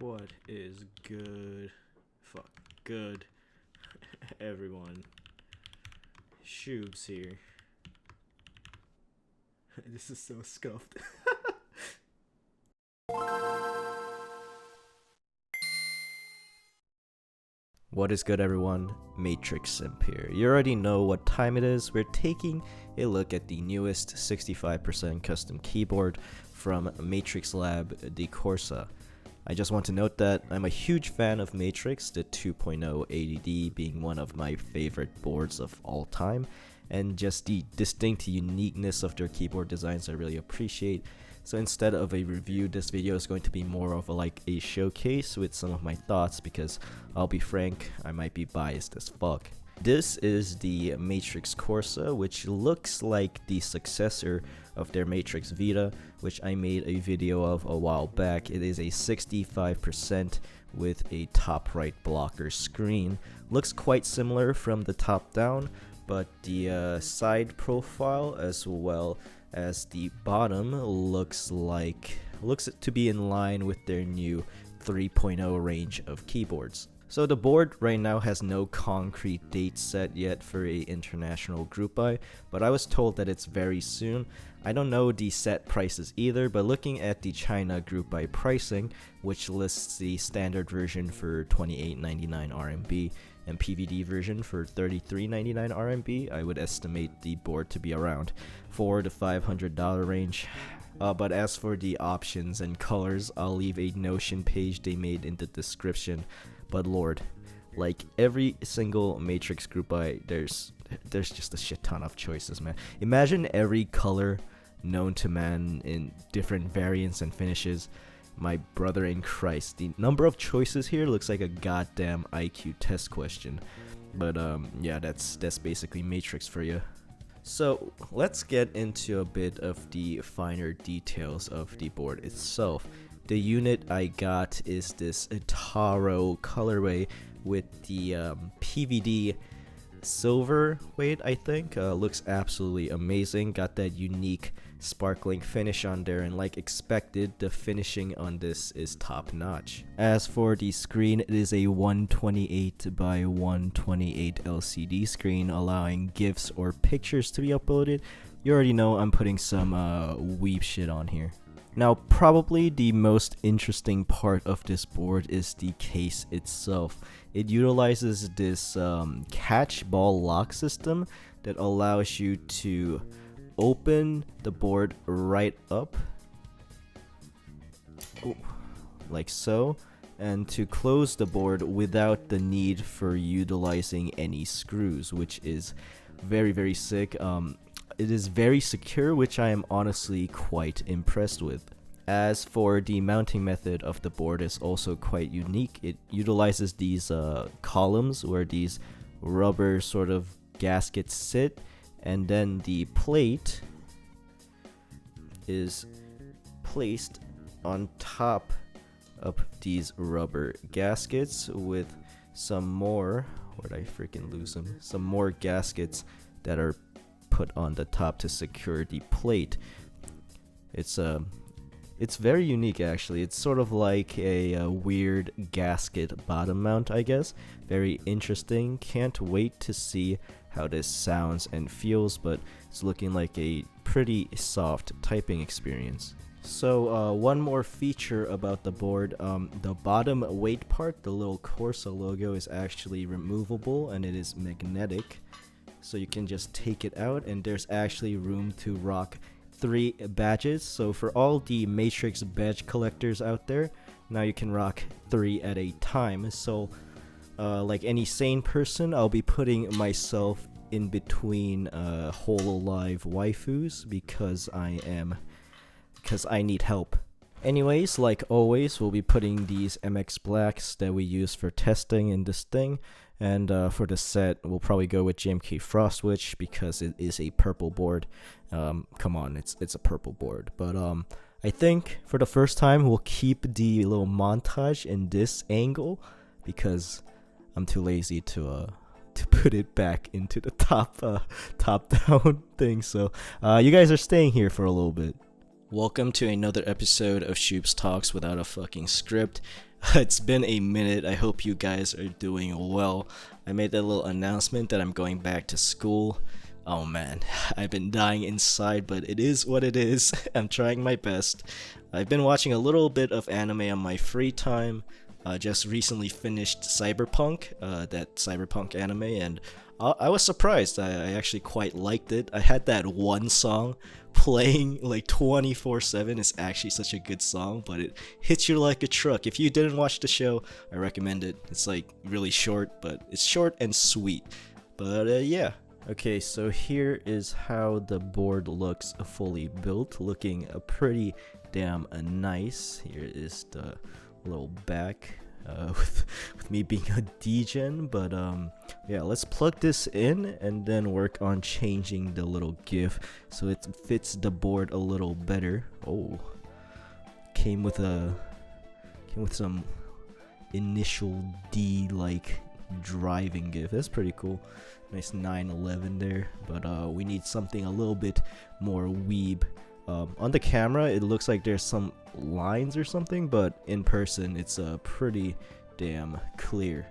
What is good? Fuck, good. Everyone. Shoobs here. This is so scuffed. What is good, everyone? Matrix Simp here. You already know what time it is. We're taking a look at the newest 65% custom keyboard from Matrix Lab, the Corsa. I just want to note that I'm a huge fan of Matrix, the 2.0 ADD being one of my favorite boards of all time, and just the distinct uniqueness of their keyboard designs I really appreciate. So instead of a review, this video is going to be more of a showcase with some of my thoughts, because I'll be frank, I might be biased as fuck. This is the Matrix Corsa, which looks like the successor of their Matrix Vita, which I made a video of a while back. It is a 65% with a top right blocker screen. Looks quite similar from the top down, but the side profile as well as the bottom looks to be in line with their new 3.0 range of keyboards. So the board right now has no concrete date set yet for a international group buy, but I was told that it's very soon. I don't know the set prices either, but looking at the China group buy pricing, which lists the standard version for 28.99 RMB and PVD version for 33.99 RMB, I would estimate the board to be around $400 to $500 range. But as for the options and colors, I'll leave a Notion page they made in the description. But lord, like every single Matrix group buy, there's just a shit ton of choices, man. Imagine every color known to man in different variants and finishes. My brother in Christ, the number of choices here looks like a goddamn IQ test question. But yeah, that's basically Matrix for you. So let's get into a bit of the finer details of the board itself. The unit I got is this Taro colorway with the PVD silver weight, I think. Looks absolutely amazing. Got that unique sparkling finish on there, and like expected, the finishing on this is top notch. As for the screen, it is a 128 by 128 LCD screen, allowing GIFs or pictures to be uploaded. You already know I'm putting some weeb shit on here. Now, probably the most interesting part of this board is the case itself. It utilizes this catch ball lock system that allows you to open the board right up, like so, and to close the board without the need for utilizing any screws, which is very, very sick. It is very secure, which I am honestly quite impressed with. As for the mounting method of the board is also quite unique. It utilizes these columns where these rubber sort of gaskets sit, and then the plate is placed on top of these rubber gaskets with some more, where'd I freaking lose them? Some more gaskets that are put on the top to secure the plate. It's very unique, actually. It's sort of like a weird gasket bottom mount, I guess. Very interesting. Can't wait to see how this sounds and feels, but it's looking like a pretty soft typing experience. So one more feature about the board, the bottom weight part, the little Corsa logo, is actually removable and it is magnetic. So you can just take it out, and there's actually room to rock 3 badges. So for all the Matrix badge collectors out there, now you can rock 3 at a time. So like any sane person, I'll be putting myself in between Hololive waifus because I need help. Anyways, like always, we'll be putting these MX Blacks that we use for testing in this thing. And for the set, we'll probably go with JMK Frostwitch because it is a purple board. Come on, it's a purple board. But I think for the first time, we'll keep the little montage in this angle because I'm too lazy to put it back into the top down thing. So you guys are staying here for a little bit. Welcome to another episode of Ashkeebs Talks without a fucking script. It's been a minute. I hope you guys are doing well. I made that little announcement that I'm going back to school. Oh man, I've been dying inside, but it is what it is. I'm trying my best. I've been watching a little bit of anime on my free time. Just recently finished Cyberpunk, that Cyberpunk anime, and I was surprised. I actually quite liked it. I had that one song playing like 24/7. It's actually such a good song, but it hits you like a truck. If you didn't watch the show, I recommend it. It's like really short, but it's short and sweet. But yeah. Okay, so here is how the board looks fully built, looking pretty damn nice. Here is the little back with me being a degen, but yeah, let's plug this in and then work on changing the little GIF so it fits the board a little better. Oh, came with some initial D like driving GIF. That's pretty cool. Nice 911 there, but we need something a little bit more weeb. On the camera it looks like there's some lines or something, but in person it's pretty damn clear.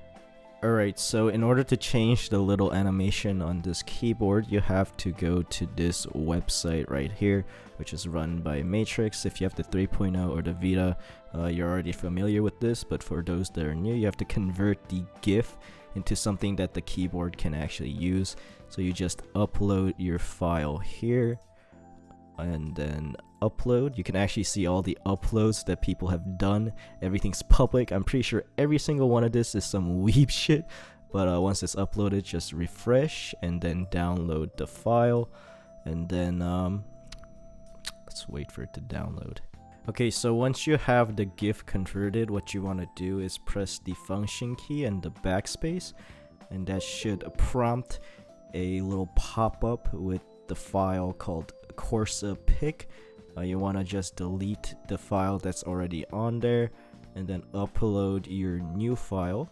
Alright, so in order to change the little animation on this keyboard, you have to go to this website right here, which is run by Matrix. If you have the 3.0 or the Vita, you're already familiar with this, but for those that are new, you have to convert the GIF into something that the keyboard can actually use. So you just upload your file here and then upload. You can actually see all the uploads that people have done. Everything's public. I'm pretty sure every single one of this is some weeb shit, but once it's uploaded, just refresh and then download the file, and then let's wait for it to download. Okay, so once you have the GIF converted, what you want to do is press the function key and the backspace, and that should prompt a little pop-up with the file called Corsa pic. You want to just delete the file that's already on there and then upload your new file,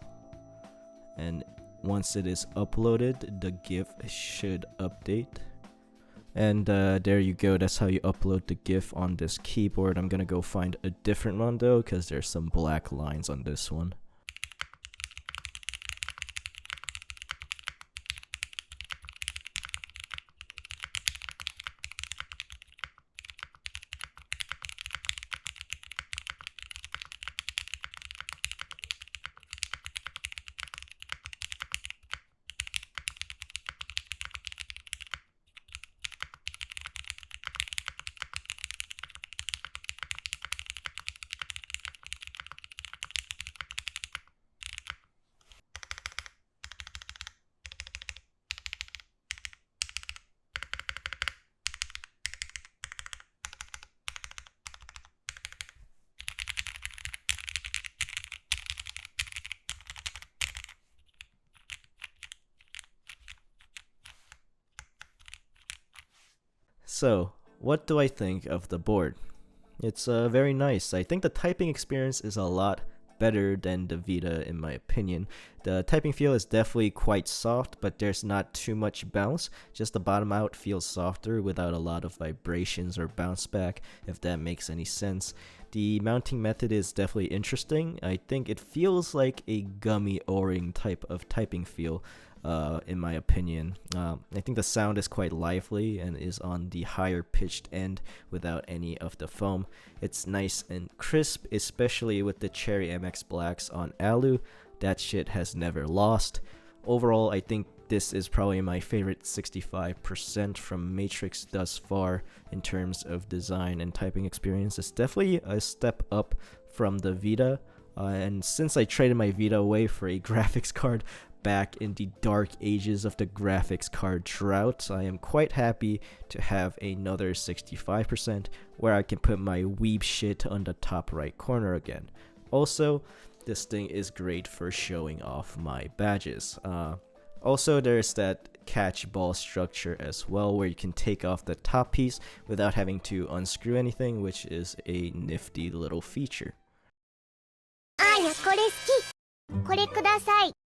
and once it is uploaded, the GIF should update. And there you go. That's how you upload the GIF on this keyboard. I'm gonna go find a different one though, because there's some black lines on this one. So, what do I think of the board? It's very nice. I think the typing experience is a lot better than the Vita in my opinion. The typing feel is definitely quite soft, but there's not too much bounce. Just the bottom out feels softer without a lot of vibrations or bounce back, if that makes any sense. The mounting method is definitely interesting. I think it feels like a gummy O-ring type of typing feel. In my opinion, I think the sound is quite lively and is on the higher pitched end without any of the foam. It's nice and crisp, especially with the Cherry MX Blacks on Alu. That shit has never lost. Overall, I think this is probably my favorite 65% from Matrix thus far in terms of design and typing experience. It's definitely a step up from the Vita, and since I traded my Vita away for a graphics card back in the dark ages of the graphics card drought, I am quite happy to have another 65% where I can put my weeb shit on the top right corner again. Also, this thing is great for showing off my badges. Also, there's that catch ball structure as well, where you can take off the top piece without having to unscrew anything, which is a nifty little feature. これください